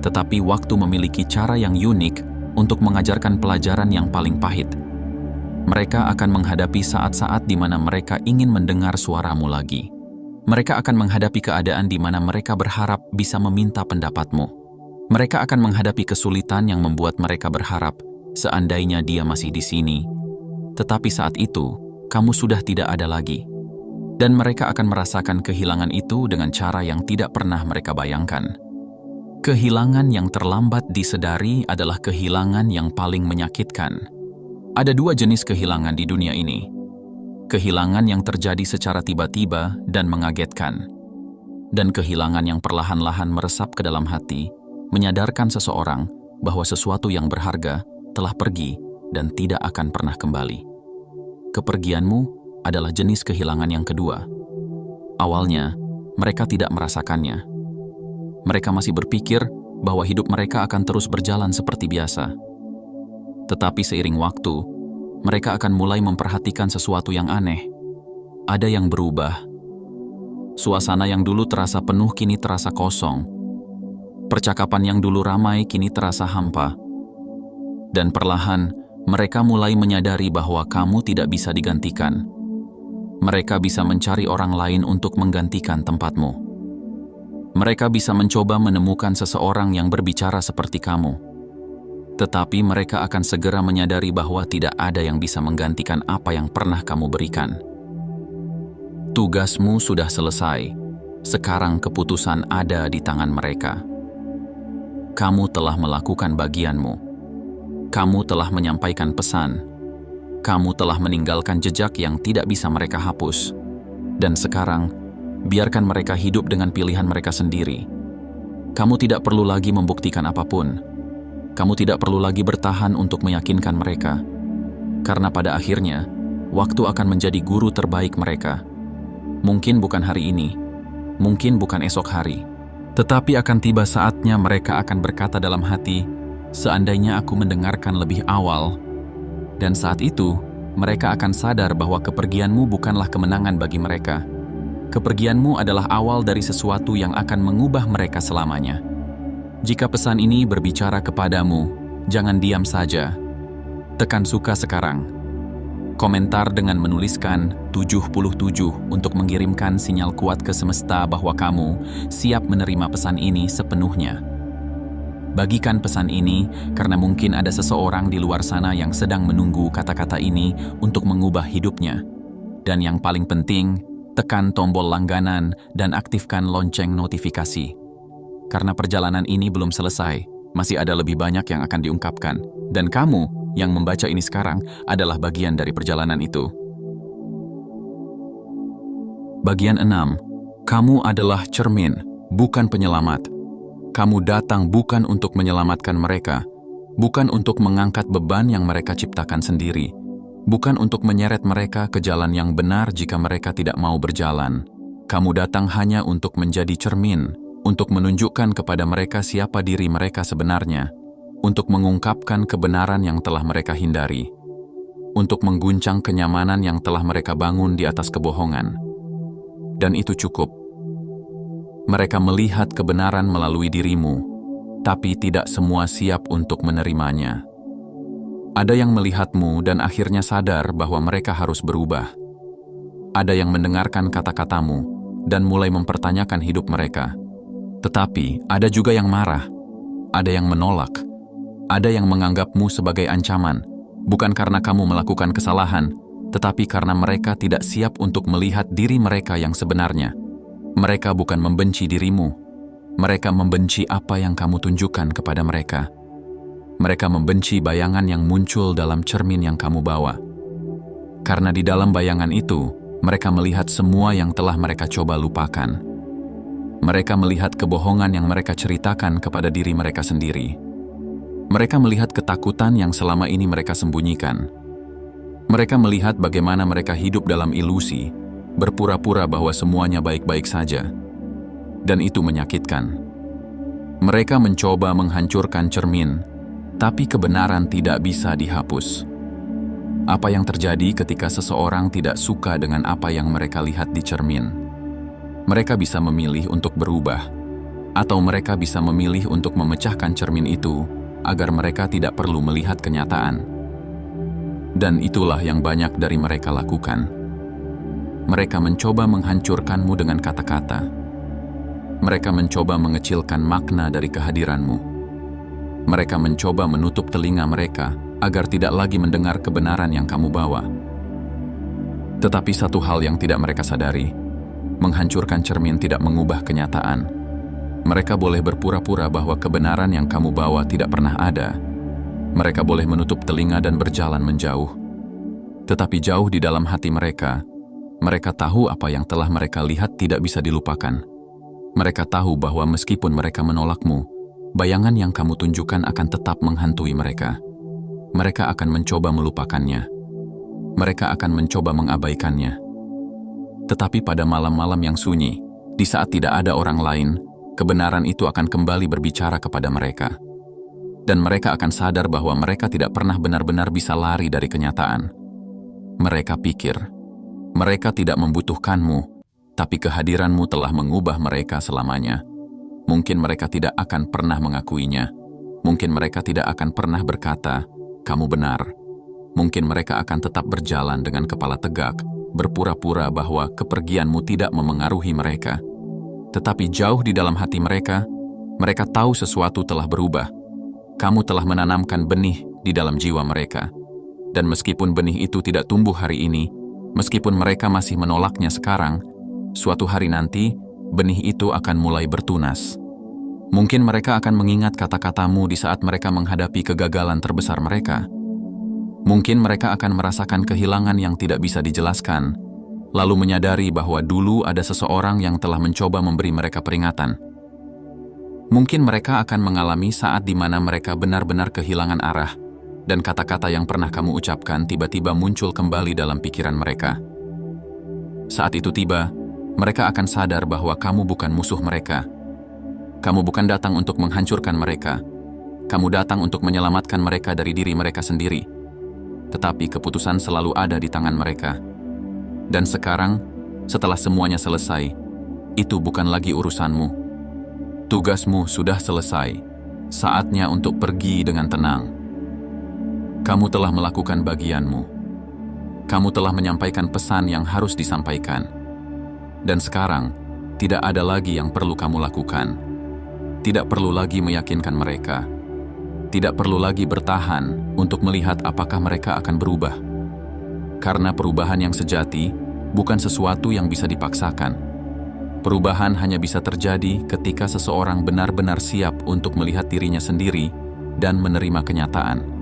Tetapi waktu memiliki cara yang unik untuk mengajarkan pelajaran yang paling pahit. Mereka akan menghadapi saat-saat di mana mereka ingin mendengar suaramu lagi. Mereka akan menghadapi keadaan di mana mereka berharap bisa meminta pendapatmu. Mereka akan menghadapi kesulitan yang membuat mereka berharap seandainya dia masih di sini. Tetapi saat itu, kamu sudah tidak ada lagi. Dan mereka akan merasakan kehilangan itu dengan cara yang tidak pernah mereka bayangkan. Kehilangan yang terlambat disedari adalah kehilangan yang paling menyakitkan. Ada dua jenis kehilangan di dunia ini. Kehilangan yang terjadi secara tiba-tiba dan mengagetkan. Dan kehilangan yang perlahan-lahan meresap ke dalam hati, menyadarkan seseorang bahwa sesuatu yang berharga telah pergi dan tidak akan pernah kembali. Kepergianmu adalah jenis kehilangan yang kedua. Awalnya, mereka tidak merasakannya. Mereka masih berpikir bahwa hidup mereka akan terus berjalan seperti biasa. Tetapi seiring waktu, mereka akan mulai memperhatikan sesuatu yang aneh. Ada yang berubah. Suasana yang dulu terasa penuh kini terasa kosong. Percakapan yang dulu ramai kini terasa hampa. Dan perlahan, mereka mulai menyadari bahwa kamu tidak bisa digantikan. Mereka bisa mencari orang lain untuk menggantikan tempatmu. Mereka bisa mencoba menemukan seseorang yang berbicara seperti kamu. Tetapi mereka akan segera menyadari bahwa tidak ada yang bisa menggantikan apa yang pernah kamu berikan. Tugasmu sudah selesai. Sekarang keputusan ada di tangan mereka. Kamu telah melakukan bagianmu. Kamu telah menyampaikan pesan. Kamu telah meninggalkan jejak yang tidak bisa mereka hapus. Dan sekarang, biarkan mereka hidup dengan pilihan mereka sendiri. Kamu tidak perlu lagi membuktikan apapun. Kamu tidak perlu lagi bertahan untuk meyakinkan mereka. Karena pada akhirnya, waktu akan menjadi guru terbaik mereka. Mungkin bukan hari ini, mungkin bukan esok hari. Tetapi akan tiba saatnya mereka akan berkata dalam hati, seandainya aku mendengarkan lebih awal. Dan saat itu, mereka akan sadar bahwa kepergianmu bukanlah kemenangan bagi mereka. Kepergianmu adalah awal dari sesuatu yang akan mengubah mereka selamanya. Jika pesan ini berbicara kepadamu, jangan diam saja. Tekan suka sekarang. Komentar dengan menuliskan 77 untuk mengirimkan sinyal kuat ke semesta bahwa kamu siap menerima pesan ini sepenuhnya. Bagikan pesan ini karena mungkin ada seseorang di luar sana yang sedang menunggu kata-kata ini untuk mengubah hidupnya. Dan yang paling penting, tekan tombol langganan dan aktifkan lonceng notifikasi. Karena perjalanan ini belum selesai, masih ada lebih banyak yang akan diungkapkan. Dan kamu yang membaca ini sekarang adalah bagian dari perjalanan itu. Bagian 6. Kamu adalah cermin, bukan penyelamat. Kamu datang bukan untuk menyelamatkan mereka, bukan untuk mengangkat beban yang mereka ciptakan sendiri, bukan untuk menyeret mereka ke jalan yang benar jika mereka tidak mau berjalan. Kamu datang hanya untuk menjadi cermin, untuk menunjukkan kepada mereka siapa diri mereka sebenarnya, untuk mengungkapkan kebenaran yang telah mereka hindari, untuk mengguncang kenyamanan yang telah mereka bangun di atas kebohongan. Dan itu cukup. Mereka melihat kebenaran melalui dirimu, tapi tidak semua siap untuk menerimanya. Ada yang melihatmu dan akhirnya sadar bahwa mereka harus berubah. Ada yang mendengarkan kata-katamu dan mulai mempertanyakan hidup mereka. Tetapi ada juga yang marah, ada yang menolak, ada yang menganggapmu sebagai ancaman, bukan karena kamu melakukan kesalahan, tetapi karena mereka tidak siap untuk melihat diri mereka yang sebenarnya. Mereka bukan membenci dirimu, mereka membenci apa yang kamu tunjukkan kepada mereka. Mereka membenci bayangan yang muncul dalam cermin yang kamu bawa. Karena di dalam bayangan itu, mereka melihat semua yang telah mereka coba lupakan. Mereka melihat kebohongan yang mereka ceritakan kepada diri mereka sendiri. Mereka melihat ketakutan yang selama ini mereka sembunyikan. Mereka melihat bagaimana mereka hidup dalam ilusi, berpura-pura bahwa semuanya baik-baik saja. Dan itu menyakitkan. Mereka mencoba menghancurkan cermin, tapi kebenaran tidak bisa dihapus. Apa yang terjadi ketika seseorang tidak suka dengan apa yang mereka lihat di cermin? Mereka bisa memilih untuk berubah, atau mereka bisa memilih untuk memecahkan cermin itu agar mereka tidak perlu melihat kenyataan. Dan itulah yang banyak dari mereka lakukan. Mereka mencoba menghancurkanmu dengan kata-kata. Mereka mencoba mengecilkan makna dari kehadiranmu. Mereka mencoba menutup telinga mereka agar tidak lagi mendengar kebenaran yang kamu bawa. Tetapi satu hal yang tidak mereka sadari, menghancurkan cermin tidak mengubah kenyataan. Mereka boleh berpura-pura bahwa kebenaran yang kamu bawa tidak pernah ada. Mereka boleh menutup telinga dan berjalan menjauh. Tetapi jauh di dalam hati mereka tahu apa yang telah mereka lihat tidak bisa dilupakan. Mereka tahu bahwa meskipun mereka menolakmu, bayangan yang kamu tunjukkan akan tetap menghantui mereka. Mereka akan mencoba melupakannya. Mereka akan mencoba mengabaikannya. Tetapi pada malam-malam yang sunyi, di saat tidak ada orang lain, kebenaran itu akan kembali berbicara kepada mereka. Dan mereka akan sadar bahwa mereka tidak pernah benar-benar bisa lari dari kenyataan. Mereka pikir, mereka tidak membutuhkanmu, tapi kehadiranmu telah mengubah mereka selamanya. Mungkin mereka tidak akan pernah mengakuinya. Mungkin mereka tidak akan pernah berkata, kamu benar. Mungkin mereka akan tetap berjalan dengan kepala tegak, berpura-pura bahwa kepergianmu tidak memengaruhi mereka. Tetapi jauh di dalam hati mereka tahu sesuatu telah berubah. Kamu telah menanamkan benih di dalam jiwa mereka. Dan meskipun benih itu tidak tumbuh hari ini, meskipun mereka masih menolaknya sekarang, suatu hari nanti, benih itu akan mulai bertunas. Mungkin mereka akan mengingat kata-katamu di saat mereka menghadapi kegagalan terbesar mereka. Mungkin mereka akan merasakan kehilangan yang tidak bisa dijelaskan, lalu menyadari bahwa dulu ada seseorang yang telah mencoba memberi mereka peringatan. Mungkin mereka akan mengalami saat di mana mereka benar-benar kehilangan arah, dan kata-kata yang pernah kamu ucapkan tiba-tiba muncul kembali dalam pikiran mereka. Saat itu tiba, mereka akan sadar bahwa kamu bukan musuh mereka. Kamu bukan datang untuk menghancurkan mereka. Kamu datang untuk menyelamatkan mereka dari diri mereka sendiri. Tetapi keputusan selalu ada di tangan mereka. Dan sekarang, setelah semuanya selesai, itu bukan lagi urusanmu. Tugasmu sudah selesai. Saatnya untuk pergi dengan tenang. Kamu telah melakukan bagianmu. Kamu telah menyampaikan pesan yang harus disampaikan. Dan sekarang, tidak ada lagi yang perlu kamu lakukan. Tidak perlu lagi meyakinkan mereka. Tidak perlu lagi bertahan untuk melihat apakah mereka akan berubah. Karena perubahan yang sejati bukan sesuatu yang bisa dipaksakan. Perubahan hanya bisa terjadi ketika seseorang benar-benar siap untuk melihat dirinya sendiri dan menerima kenyataan.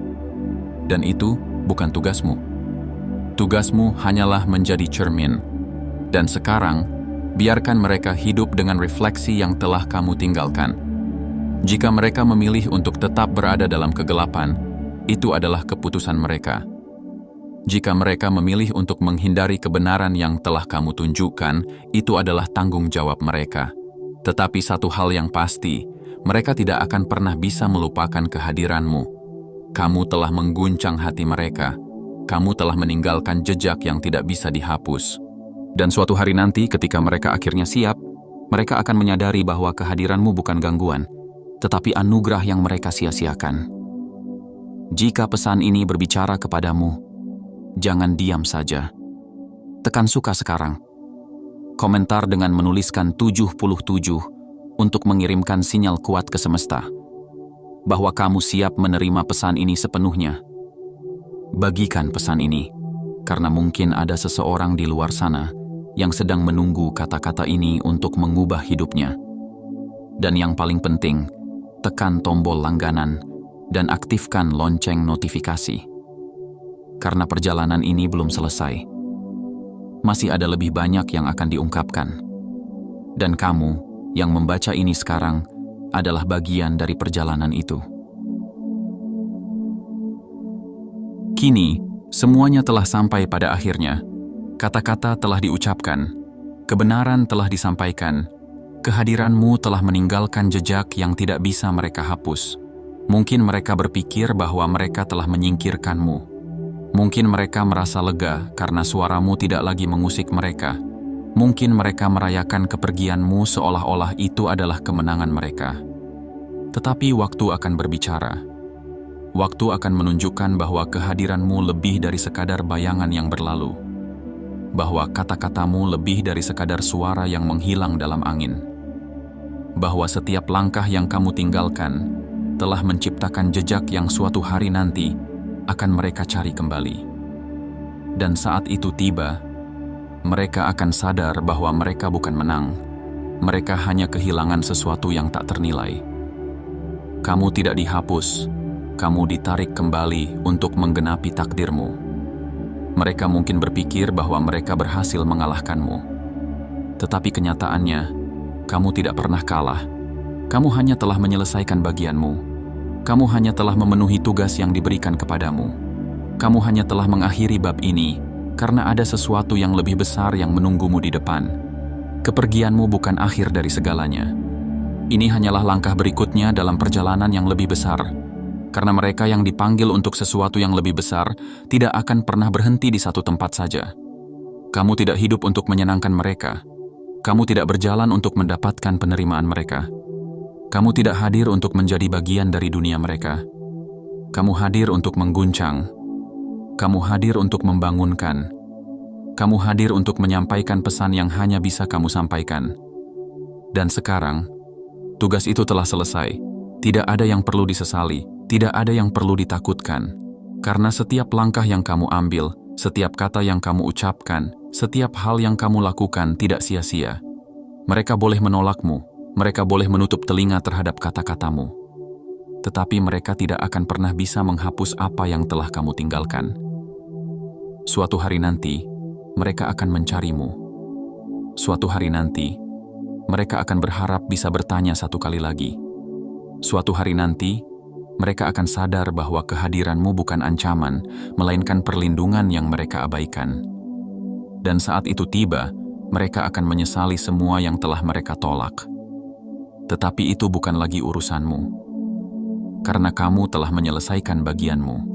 Dan itu bukan tugasmu. Tugasmu hanyalah menjadi cermin. Dan sekarang, biarkan mereka hidup dengan refleksi yang telah kamu tinggalkan. Jika mereka memilih untuk tetap berada dalam kegelapan, itu adalah keputusan mereka. Jika mereka memilih untuk menghindari kebenaran yang telah kamu tunjukkan, itu adalah tanggung jawab mereka. Tetapi satu hal yang pasti, mereka tidak akan pernah bisa melupakan kehadiranmu. Kamu telah mengguncang hati mereka. Kamu telah meninggalkan jejak yang tidak bisa dihapus. Dan suatu hari nanti ketika mereka akhirnya siap, mereka akan menyadari bahwa kehadiranmu bukan gangguan, tetapi anugerah yang mereka sia-siakan. Jika pesan ini berbicara kepadamu, jangan diam saja. Tekan suka sekarang. Komentar dengan menuliskan 77 untuk mengirimkan sinyal kuat ke semesta bahwa kamu siap menerima pesan ini sepenuhnya. Bagikan pesan ini, karena mungkin ada seseorang di luar sana yang sedang menunggu kata-kata ini untuk mengubah hidupnya. Dan yang paling penting, tekan tombol langganan dan aktifkan lonceng notifikasi. Karena perjalanan ini belum selesai. Masih ada lebih banyak yang akan diungkapkan. Dan kamu yang membaca ini sekarang adalah bagian dari perjalanan itu. Kini, semuanya telah sampai pada akhirnya. Kata-kata telah diucapkan, kebenaran telah disampaikan, kehadiranmu telah meninggalkan jejak yang tidak bisa mereka hapus. Mungkin mereka berpikir bahwa mereka telah menyingkirkanmu. Mungkin mereka merasa lega karena suaramu tidak lagi mengusik mereka. Mungkin mereka merayakan kepergianmu seolah-olah itu adalah kemenangan mereka. Tetapi waktu akan berbicara. Waktu akan menunjukkan bahwa kehadiranmu lebih dari sekadar bayangan yang berlalu. Bahwa kata-katamu lebih dari sekadar suara yang menghilang dalam angin. Bahwa setiap langkah yang kamu tinggalkan telah menciptakan jejak yang suatu hari nanti akan mereka cari kembali. Dan saat itu tiba, mereka akan sadar bahwa mereka bukan menang. Mereka hanya kehilangan sesuatu yang tak ternilai. Kamu tidak dihapus, kamu ditarik kembali untuk menggenapi takdirmu. Mereka mungkin berpikir bahwa mereka berhasil mengalahkanmu. Tetapi kenyataannya, kamu tidak pernah kalah. Kamu hanya telah menyelesaikan bagianmu. Kamu hanya telah memenuhi tugas yang diberikan kepadamu. Kamu hanya telah mengakhiri bab ini karena ada sesuatu yang lebih besar yang menunggumu di depan. Kepergianmu bukan akhir dari segalanya. Ini hanyalah langkah berikutnya dalam perjalanan yang lebih besar. Karena mereka yang dipanggil untuk sesuatu yang lebih besar tidak akan pernah berhenti di satu tempat saja. Kamu tidak hidup untuk menyenangkan mereka. Kamu tidak berjalan untuk mendapatkan penerimaan mereka. Kamu tidak hadir untuk menjadi bagian dari dunia mereka. Kamu hadir untuk mengguncang. Kamu hadir untuk membangunkan. Kamu hadir untuk menyampaikan pesan yang hanya bisa kamu sampaikan. Dan sekarang, tugas itu telah selesai. Tidak ada yang perlu disesali, tidak ada yang perlu ditakutkan. Karena setiap langkah yang kamu ambil, setiap kata yang kamu ucapkan, setiap hal yang kamu lakukan tidak sia-sia. Mereka boleh menolakmu, mereka boleh menutup telinga terhadap kata-katamu. Tetapi mereka tidak akan pernah bisa menghapus apa yang telah kamu tinggalkan. Suatu hari nanti, mereka akan mencarimu. Suatu hari nanti, mereka akan berharap bisa bertanya satu kali lagi. Suatu hari nanti, mereka akan sadar bahwa kehadiranmu bukan ancaman, melainkan perlindungan yang mereka abaikan. Dan saat itu tiba, mereka akan menyesali semua yang telah mereka tolak. Tetapi itu bukan lagi urusanmu, karena kamu telah menyelesaikan bagianmu.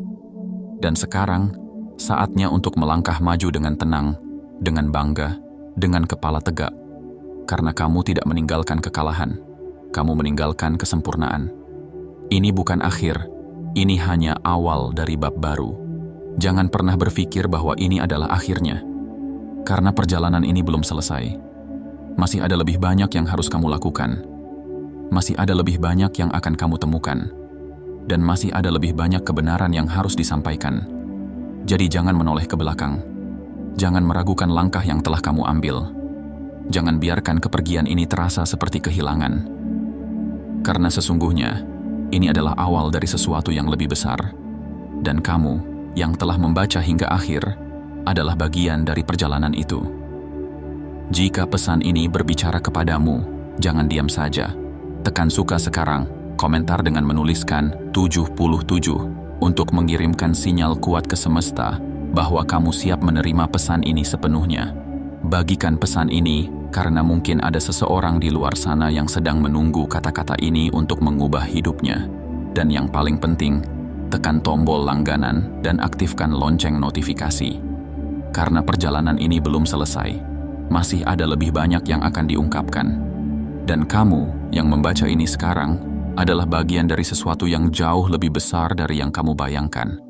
Dan sekarang, saatnya untuk melangkah maju dengan tenang, dengan bangga, dengan kepala tegak. Karena kamu tidak meninggalkan kekalahan, kamu meninggalkan kesempurnaan. Ini bukan akhir, ini hanya awal dari bab baru. Jangan pernah berpikir bahwa ini adalah akhirnya. Karena perjalanan ini belum selesai. Masih ada lebih banyak yang harus kamu lakukan. Masih ada lebih banyak yang akan kamu temukan. Dan masih ada lebih banyak kebenaran yang harus disampaikan. Jadi jangan menoleh ke belakang. Jangan meragukan langkah yang telah kamu ambil. Jangan biarkan kepergian ini terasa seperti kehilangan. Karena sesungguhnya, ini adalah awal dari sesuatu yang lebih besar. Dan kamu, yang telah membaca hingga akhir, adalah bagian dari perjalanan itu. Jika pesan ini berbicara kepadamu, jangan diam saja. Tekan suka sekarang, komentar dengan menuliskan 77 untuk mengirimkan sinyal kuat ke semesta bahwa kamu siap menerima pesan ini sepenuhnya. Bagikan pesan ini karena mungkin ada seseorang di luar sana yang sedang menunggu kata-kata ini untuk mengubah hidupnya. Dan yang paling penting, tekan tombol langganan dan aktifkan lonceng notifikasi. Karena perjalanan ini belum selesai, masih ada lebih banyak yang akan diungkapkan. Dan kamu yang membaca ini sekarang adalah bagian dari sesuatu yang jauh lebih besar dari yang kamu bayangkan.